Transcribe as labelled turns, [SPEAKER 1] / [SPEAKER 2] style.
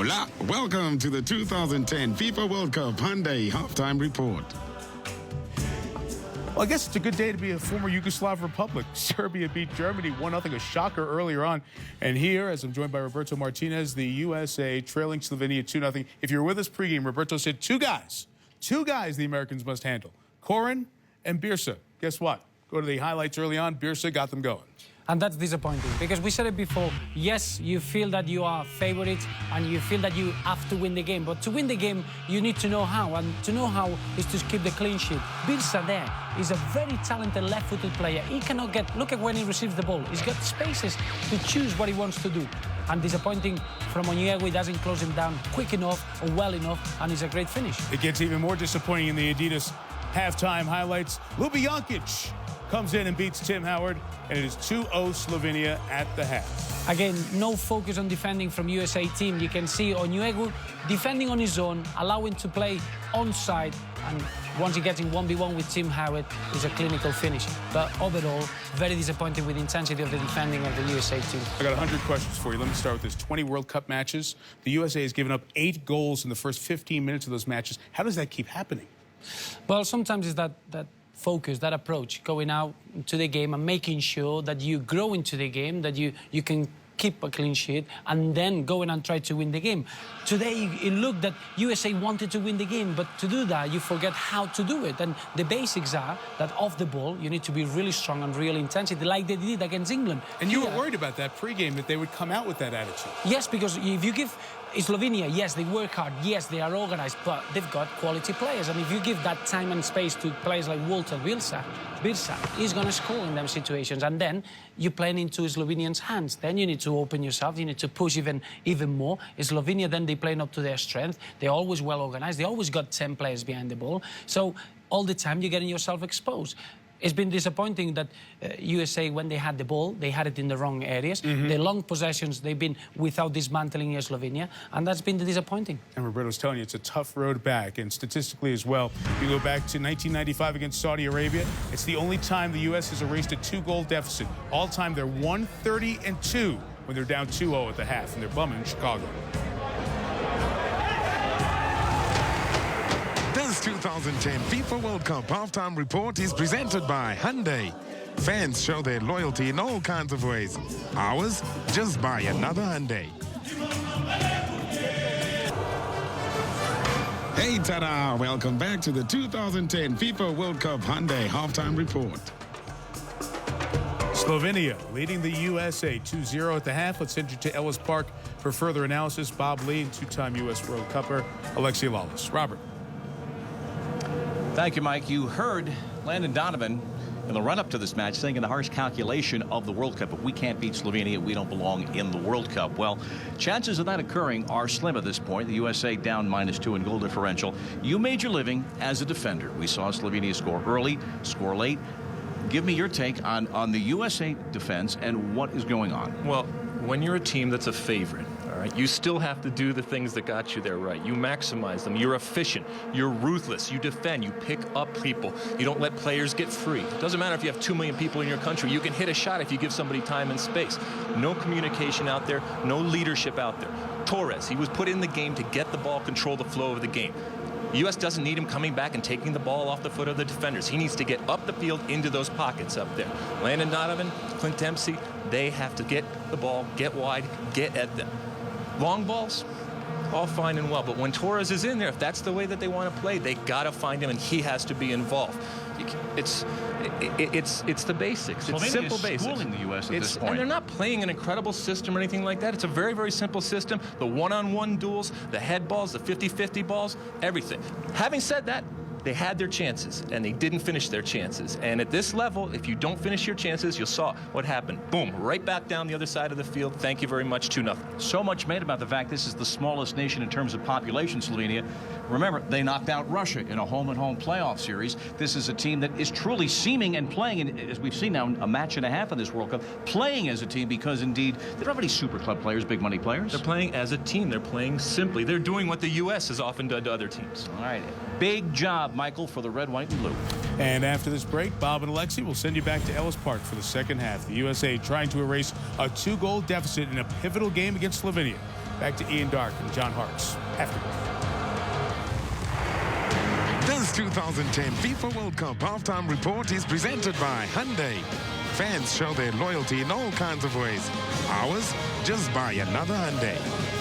[SPEAKER 1] Hola, welcome to the 2010 FIFA World Cup Hyundai Halftime Report.
[SPEAKER 2] Well, I guess it's a good day to be a former Yugoslav republic. Serbia beat Germany 1-0, a shocker earlier on. And here, as I'm joined by Roberto Martinez, the USA trailing Slovenia 2-0. If you're with us pregame, Roberto said two guys the Americans must handle, Koren and Birsa. Guess what? Go to the highlights early on. Birsa got them going.
[SPEAKER 3] And that's disappointing because we said it before. Yes, you feel that you are favorites and you feel that you have to win the game. But to win the game, you need to know how. And to know how is to keep the clean sheet. Birsa there is a very talented left-footed player. He cannot get... Look at when he receives the ball. He's got spaces to choose what he wants to do. And disappointing from Onyego, he doesn't close him down quick enough or well enough. And it's a great finish.
[SPEAKER 2] It gets even more disappointing in the Adidas halftime highlights. Luka Jokic comes in and beats Tim Howard, and it is 2-0 Slovenia at the half.
[SPEAKER 3] Again, no focus on defending from USA team. You can see Onyego defending on his own, allowing to play onside, and once he gets in 1v1 with Tim Howard, it's a clinical finish. But overall, very disappointed with the intensity of the defending of the USA team.
[SPEAKER 2] I got 100 questions for you. Let me start with this. 20 World Cup matches. The USA has given up 8 goals in the first 15 minutes of those matches. How does that keep happening?
[SPEAKER 3] Well, sometimes it's that focus, that approach, going out to the game and making sure that you grow into the game, that you can keep a clean sheet and then go in and try to win the game. Today, it looked that USA wanted to win the game, but to do that, you forget how to do it. And the basics are that off the ball, you need to be really strong and real intensity, like they did against England.
[SPEAKER 2] And you were worried about that pregame, that they would come out with that attitude.
[SPEAKER 3] Yes, because if you give Slovenia, yes, they work hard, yes, they are organized, but they've got quality players. And if you give that time and space to players like Walter Birsa, he's going to score in them situations. And then you're playing into Slovenians' hands. Then you need to open yourself. You need to push even more. In Slovenia, then they playing up to their strength. They're always well organized. They always got 10 players behind the ball. So all the time, you're getting yourself exposed. It's been disappointing that USA, when they had the ball, they had it in the wrong areas. The long possessions, they've been without dismantling Slovenia, and that's been the disappointing.
[SPEAKER 2] And Roberto's telling you it's a tough road back, and statistically as well. You go back to 1995 against Saudi Arabia. It's the only time the U.S. has erased a 2-goal deficit. All time, they're 130-2 when they're down 2-0 at the half, and they're bumming Chicago.
[SPEAKER 1] This 2010 FIFA World Cup Halftime Report is presented by Hyundai. Fans show their loyalty in all kinds of ways. Ours, just buy another Hyundai. Hey, ta-da! Welcome back to the 2010 FIFA World Cup Hyundai Halftime Report.
[SPEAKER 2] Slovenia leading the USA 2-0 at the half. Let's send you to Ellis Park for further analysis. Bob Lee and two-time U.S. World Cupper Alexi Lawless. Robert.
[SPEAKER 4] Thank you, Mike. You heard Landon Donovan in the run-up to this match saying in the harsh calculation of the World Cup, if we can't beat Slovenia, we don't belong in the World Cup. Well, chances of that occurring are slim at this point. The USA down -2 in goal differential. You made your living as a defender. We saw Slovenia score early, score late. Give me your take on the USA defense and what is going on.
[SPEAKER 5] Well, when you're a team that's a favorite, all right, you still have to do the things that got you there right. You maximize them. You're efficient. You're ruthless. You defend. You pick up people. You don't let players get free. It doesn't matter if you have 2 million people in your country. You can hit a shot if you give somebody time and space. No communication out there. No leadership out there. Torres, he was put in the game to get the ball, control the flow of the game. The U.S. doesn't need him coming back and taking the ball off the foot of the defenders. He needs to get up the field into those pockets up there. Landon Donovan, Clint Dempsey, they have to get the ball, get wide, get at them. Long balls, all fine and well, but when Torres is in there, if that's the way that they want to play, they got to find him, and he has to be involved. It's the basics. It's simple basics.
[SPEAKER 4] Schooling the U.S. at this point.
[SPEAKER 5] And they're not playing an incredible system or anything like that. It's a very, very simple system. The one-on-one duels, the head balls, the 50-50 balls, everything. Having said that, they had their chances, and they didn't finish their chances. And at this level, if you don't finish your chances, you saw what happened. Boom, right back down the other side of the field. Thank you very much, 2-0.
[SPEAKER 4] So much made about the fact this is the smallest nation in terms of population, Slovenia. Remember, they knocked out Russia in a home-and-home playoff series. This is a team that is truly seeming and playing, as we've seen now, a match and a half in this World Cup, playing as a team because, indeed, they don't have any super club players, big money players.
[SPEAKER 5] They're playing as a team. They're playing simply. They're doing what the U.S. has often done to other teams.
[SPEAKER 4] All right. Big job, Michael, for the red, white, and blue.
[SPEAKER 2] And after this break, Bob and Alexi will send you back to Ellis Park for the second half. The USA trying to erase a 2-goal deficit in a pivotal game against Slovenia. Back to Ian Dark and John Hartz after
[SPEAKER 1] This 2010 FIFA World Cup halftime report is presented by Hyundai. Fans show their loyalty in all kinds of ways. Ours, just buy another Hyundai.